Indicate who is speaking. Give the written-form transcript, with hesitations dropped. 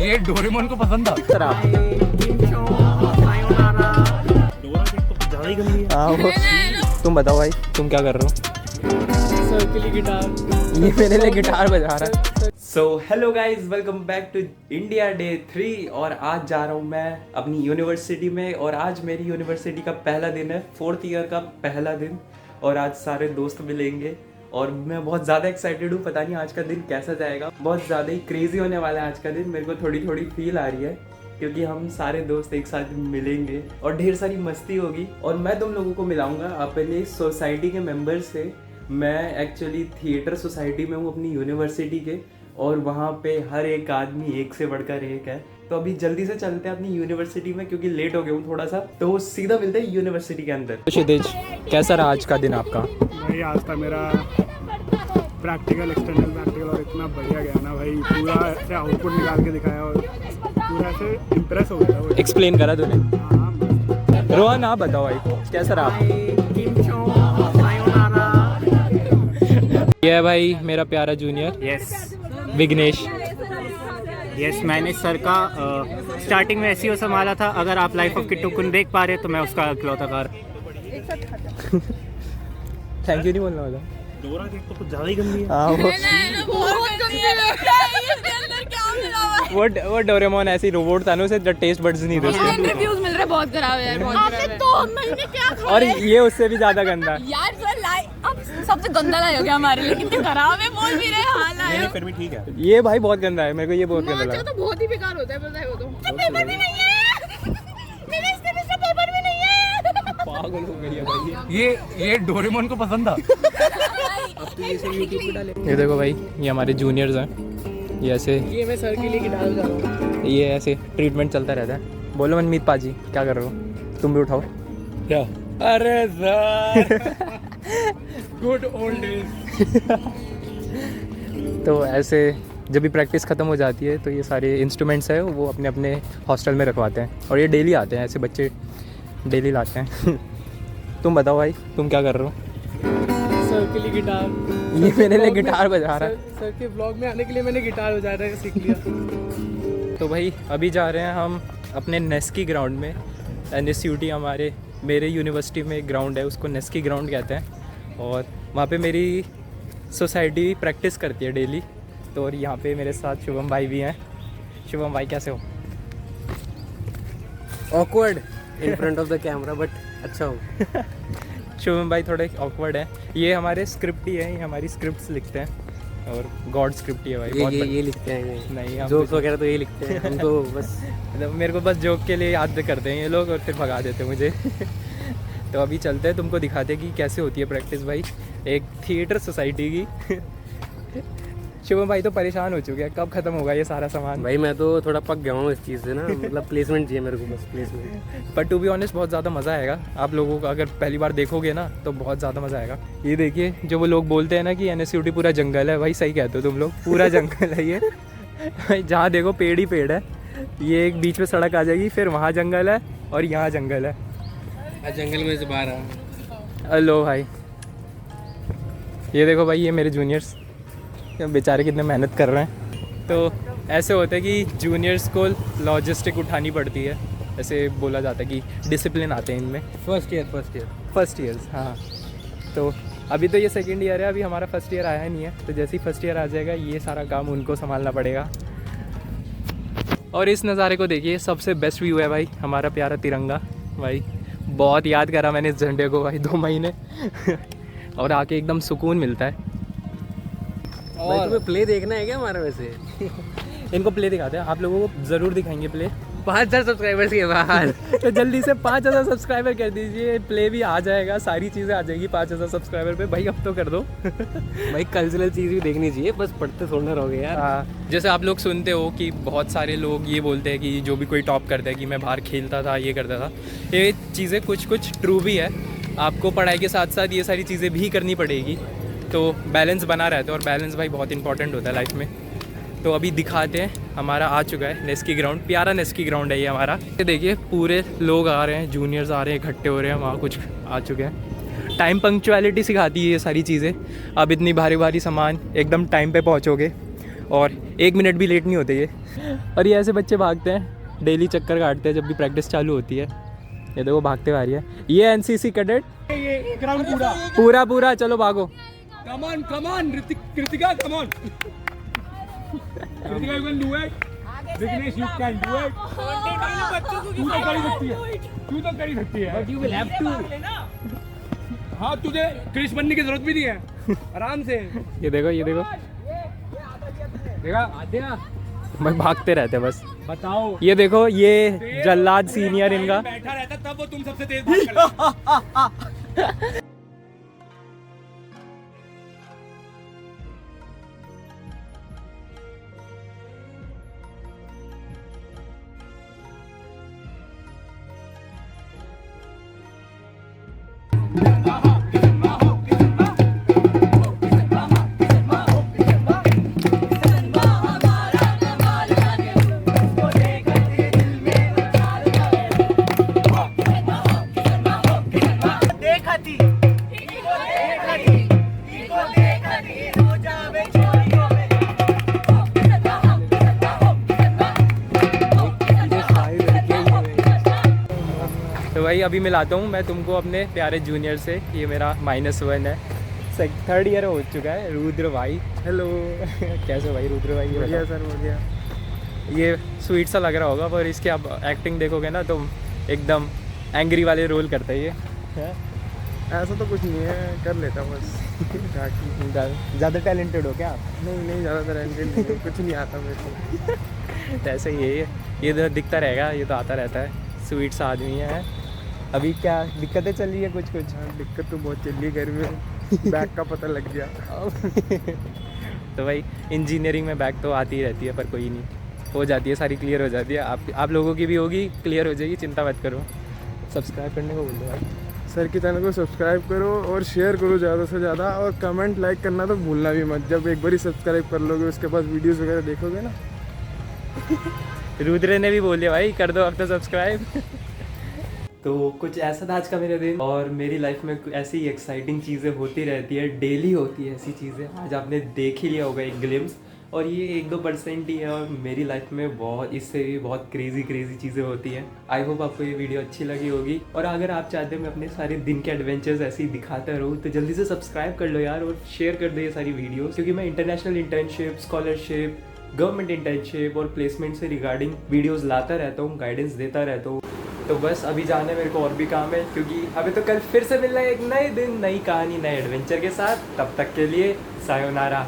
Speaker 1: ये डोरेमोन को पसंद था सर आप। तुम बताओ भाई, तुम क्या कर रहे हो?
Speaker 2: सर के लिए गिटार,
Speaker 1: ये मेरे लिए गिटार बजा रहा है।
Speaker 3: So hello guys, welcome back to India day 3। और आज जा रहा हूँ मैं अपनी यूनिवर्सिटी में, और आज मेरी यूनिवर्सिटी का पहला दिन है, 4th ईयर का पहला दिन। और आज सारे दोस्त मिलेंगे और मैं बहुत ज़्यादा एक्साइटेड हूँ। पता नहीं आज का दिन कैसा जाएगा, बहुत ज़्यादा ही क्रेजी होने वाला है आज का दिन। मेरे को थोड़ी थोड़ी फील आ रही है क्योंकि हम सारे दोस्त एक साथ मिलेंगे और ढेर सारी मस्ती होगी। और मैं तुम लोगों को मिलाऊंगा अपने सोसाइटी के मेंबर से। मैं एक्चुअली थिएटर सोसाइटी में हूँ अपनी यूनिवर्सिटी के, और वहाँ पे हर एक आदमी एक से बढ़कर एक है। तो अभी जल्दी से चलते हैं अपनी यूनिवर्सिटी में क्योंकि लेट हो गया हूँ थोड़ा सा, तो सीधा मिलते हैं यूनिवर्सिटी के अंदर।
Speaker 1: क्षितिज, कैसा रहा आज का दिन आपका?
Speaker 2: भाई आज था मेरा प्रैक्टिकल, एक्सटर्नल प्रैक्टिकल, और इतना बढ़िया गया ना भाई। पूरा ऐसे आउटपुट निकाल के दिखाया और पूरा ऐसे इम्प्रेस हो गया वो।
Speaker 1: एक्सप्लेन करा तूने?
Speaker 2: हाँ,
Speaker 1: रोहन आप बताओ भाई, कैसा रहा? ये है भाई मेरा प्यारा जूनियर विघ्नेश।
Speaker 4: यस, मैंने सर का स्टार्टिंग में ऐसी संभाला था। अगर आप लाइफ ऑफ किट्टू कुन देख पा रहे तो मैं उसका इकलौता कार।
Speaker 1: थैंक यू नहीं बोलना वाला।
Speaker 2: डोरा देख तो कुछ ज़्यादा ही गंदी है।
Speaker 1: हाँ वो डोरेमोन ऐसी रोबोट था ना, उसे टेस्ट बड्स नहीं थे उसके।
Speaker 5: रिव्यूज मिल रहे बहुत खराब है यार। आपने 2 महीने क्या खाया?
Speaker 1: और ये उससे भी ज्यादा गंदा
Speaker 5: यार सर अब सबसे गंदा लाया हो गया हमारे लिए। कितने खराब है बोल भी रहे। हां लाया
Speaker 2: फिर भी ठीक है।
Speaker 1: ये भाई बहुत गंदा है, मेरे को ये बहुत गंदा लगा।
Speaker 5: तो बहुत ही बेकार होता है, पता है वो तो। पेपर भी नहीं है मेरे, इसके भी पेपर भी नहीं है।
Speaker 1: पागल हो गई है भाई। ये डोरेमोन को पसंद था।
Speaker 2: अब तो इसे यूट्यूब पे डाले।
Speaker 1: ये देखो भाई, ये हमारे जूनियर्स हैं। ये ऐसे,
Speaker 2: ये मैं सर के लिए गिटार बजा रहा हूँ।
Speaker 1: ये ऐसे ट्रीटमेंट चलता रहता है। बोलो मनमीत पाजी, क्या कर रहे हो? तुम भी उठाओ।
Speaker 2: क्या? अरे सर गुड ओल्ड डेज।
Speaker 1: तो ऐसे जब भी प्रैक्टिस ख़त्म हो जाती है तो ये सारे इंस्ट्रूमेंट्स है वो अपने अपने हॉस्टल में रखवाते हैं, और ये डेली आते हैं, ऐसे बच्चे डेली लाते हैं। तुम बताओ भाई, तुम क्या कर रहे हो?
Speaker 2: सर के लिए गिटार,
Speaker 1: ये मेरे लिए गिटार बजा रहा है।
Speaker 2: सर के ब्लॉग में आने के लिए मैंने गिटार बजाना सीख लिया।
Speaker 1: तो भाई अभी जा रहे हैं हम अपने नेस्की ग्राउंड में। NSUT मेरे यूनिवर्सिटी में एक ग्राउंड है, उसको नेस्की ग्राउंड कहते हैं। और वहाँ पे मेरी सोसाइटी प्रैक्टिस करती है डेली। तो और यहाँ पे मेरे साथ शुभम भाई भी हैं। शुभम भाई कैसे हो?
Speaker 4: Awkward in front of the camera, but अच्छा हो।
Speaker 1: शुभम भाई थोड़े ऑकवर्ड है। ये हमारे स्क्रिप्ट ही है, ये हमारी स्क्रिप्ट्स लिखते हैं, और गॉड स्क्रिप्ट ही है भाई।
Speaker 4: ये लिखते हैं
Speaker 1: नहीं, हम
Speaker 4: जोक्स वगैरह तो ये लिखते हैं हम तो बस।
Speaker 1: मेरे को बस जोक के लिए याद करते हैं ये लोग और फिर भगा देते हैं मुझे। तो अभी चलते हैं, तुमको दिखाते हैं कि कैसे होती है प्रैक्टिस भाई एक थिएटर सोसाइटी की। शुभम भाई तो परेशान हो चुके हैं, कब खत्म होगा ये सारा सामान?
Speaker 4: भाई मैं तो थोड़ा पक गया हूँ इस चीज़ से ना। मतलब प्लेसमेंट चाहिए मेरे को, बस प्लेसमेंट।
Speaker 1: पर टू बी ऑनेस्ट बहुत ज़्यादा मज़ा आएगा आप लोगों को, अगर पहली बार देखोगे ना तो बहुत ज़्यादा मज़ा आएगा। ये देखिए, जो वो लोग बोलते हैं ना कि NSUT पूरा जंगल है, भाई सही कहते हो तुम लोग, पूरा जंगल है ये। जहाँ देखो पेड़ ही पेड़ है। ये एक बीच में सड़क आ जाएगी, फिर वहाँ जंगल है और यहाँ जंगल है।
Speaker 4: जंगल में से बाहर आ।
Speaker 1: हेलो भाई, ये देखो भाई, ये मेरे जूनियर्स बेचारे कितने मेहनत कर रहे हैं। तो ऐसे होता है कि जूनियर्स को लॉजिस्टिक उठानी पड़ती है, ऐसे बोला जाता है कि डिसिप्लिन आते हैं इनमें। फर्स्ट ईयर्स, हाँ। तो अभी तो ये सेकंड ईयर है, अभी हमारा फर्स्ट ईयर आया नहीं है। तो जैसे ही फर्स्ट ईयर आ जाएगा ये सारा काम उनको संभालना पड़ेगा। और इस नज़ारे को देखिए, सबसे बेस्ट व्यू है भाई हमारा प्यारा तिरंगा। भाई बहुत याद करा मैंने इस झंडे को भाई 2 महीने। और आके एकदम सुकून मिलता है।
Speaker 4: और तुम्हें प्ले देखना है क्या हमारा? वैसे
Speaker 1: इनको प्ले दिखाते हैं, आप लोगों को ज़रूर दिखाएंगे प्ले।
Speaker 4: 5000 सब्सक्राइबर्स के बाद।
Speaker 1: तो जल्दी से 5000 सब्सक्राइबर कर दीजिए, प्ले भी आ जाएगा, सारी चीज़ें आ जाएगी 5000 सब्सक्राइबर पे। भाई अब तो कर दो।
Speaker 4: भाई कल्चरल चीज़ भी देखनी चाहिए, बस पढ़ते थोड़ा रहोगे यार।
Speaker 1: हाँ, जैसे आप लोग सुनते हो कि बहुत सारे लोग ये बोलते हैं कि जो भी कोई टॉप करता है कि मैं बाहर खेलता था, ये करता था। ये चीज़ें कुछ ट्रू भी है। आपको पढ़ाई के साथ साथ ये सारी चीज़ें भी करनी पड़ेगी, तो बैलेंस बना रहता है। और बैलेंस भाई बहुत इंपॉर्टेंट होता है लाइफ में। तो अभी दिखाते हैं, हमारा आ चुका है नेस्की ग्राउंड। प्यारा नेस्की ग्राउंड है ये हमारा। ये देखिए पूरे लोग आ रहे हैं, जूनियर्स आ रहे हैं, इकट्ठे हो रहे हैं, वहाँ कुछ आ चुके हैं। टाइम पंक्चुअलिटी सिखाती है ये सारी चीज़ें। अब इतनी भारी भारी सामान एकदम टाइम पे पहुँचोगे और 1 मिनट भी लेट नहीं होते ये। और ये ऐसे बच्चे भागते हैं, डेली चक्कर काटते हैं जब भी प्रैक्टिस चालू होती है। ये देखो भागते हुए आ रही है, ये एनसीसी कैडेट।
Speaker 2: ये ग्राउंड पूरा
Speaker 1: पूरा पूरा चलो भागो।
Speaker 2: Come on come on Kritika come on Kritika you can do it Vighnesh you can do it तू तो कर सकती है तू तो कर सकती है but you will have to हाँ तुझे क्रिश बनने की जरूरत भी नहीं है आराम से
Speaker 1: ये देखो
Speaker 2: देखा आद्या
Speaker 1: मैं भागते रहते हैं बस।
Speaker 2: बताओ
Speaker 1: ये देखो ये जल्लाद सीनियर इनका।
Speaker 2: बैठा रहता तब वो तुम सबसे तेज भाग कर
Speaker 1: तो भाई अभी मिलाता हूँ मैं तुमको अपने प्यारे जूनियर से। ये मेरा -1 है, 3rd ईयर हो चुका है, रुद्र भाई। हेलो कैसे हो भाई रुद्र भाई?
Speaker 2: बढ़िया सर बढ़िया
Speaker 1: ये स्वीट सा लग रहा होगा पर इसके आप एक्टिंग देखोगे ना तो एकदम एंग्री वाले रोल करता है ये।
Speaker 2: ऐसा तो कुछ नहीं है कर लेता बस
Speaker 1: ज़्यादा टैलेंटेड हो क्या आप?
Speaker 2: नहीं ज़्यादा टैलेंटेड नहीं कुछ नहीं आता मेरे को
Speaker 1: तो ऐसे ही है ये तो दिखता रहेगा, ये तो आता रहता है, स्वीट सा आदमी है। अभी क्या दिक्कतें चल रही है कुछ
Speaker 2: दिक्कत तो बहुत चल रही है घर में बैग का पता लग गया
Speaker 1: तो भाई इंजीनियरिंग में बैक तो आती ही रहती है पर कोई नहीं, हो जाती है सारी, क्लियर हो जाती है। आप लोगों की भी होगी, क्लियर हो जाएगी, चिंता मत करो। सब्सक्राइब करने को बोल दो भाई।
Speaker 2: सर के चैनल को सब्सक्राइब करो और शेयर करो ज़्यादा से ज़्यादा, और कमेंट लाइक करना तो भूलना भी मत। जब एक बार ही सब्सक्राइब कर लोगे उसके बाद वीडियोस वगैरह देखोगे ना
Speaker 1: रुद्र ने भी बोल दिया भाई कर दो अब तो सब्सक्राइब। तो कुछ ऐसा था आज का मेरा दिन, और मेरी लाइफ में ऐसी ही एक्साइटिंग चीज़ें होती रहती है, डेली होती है ऐसी चीज़ें। आज आपने देख ही लिया होगा एक ग्लिम्स, और ये 1-2% ही है, और मेरी लाइफ में बहुत इससे भी बहुत क्रेजी चीज़ें होती हैं। आई होप आपको ये वीडियो अच्छी लगी होगी, और अगर आप चाहते हैं मैं अपने सारे दिन के एडवेंचर्स ऐसे ही दिखाता रहूँ तो जल्दी से सब्सक्राइब कर लो यार, और शेयर कर दो ये सारी वीडियोस, क्योंकि मैं international internship, scholarship, government internship और प्लेसमेंट से रिगार्डिंग वीडियोस लाता रहता हूँ, गाइडेंस देता रहता हूँ। तो बस अभी जाने मेरे को और भी काम है, क्योंकि अभी तो कल फिर से मिलना है एक नए दिन, नई कहानी, नए एडवेंचर के साथ। तब तक के लिए सायोनारा।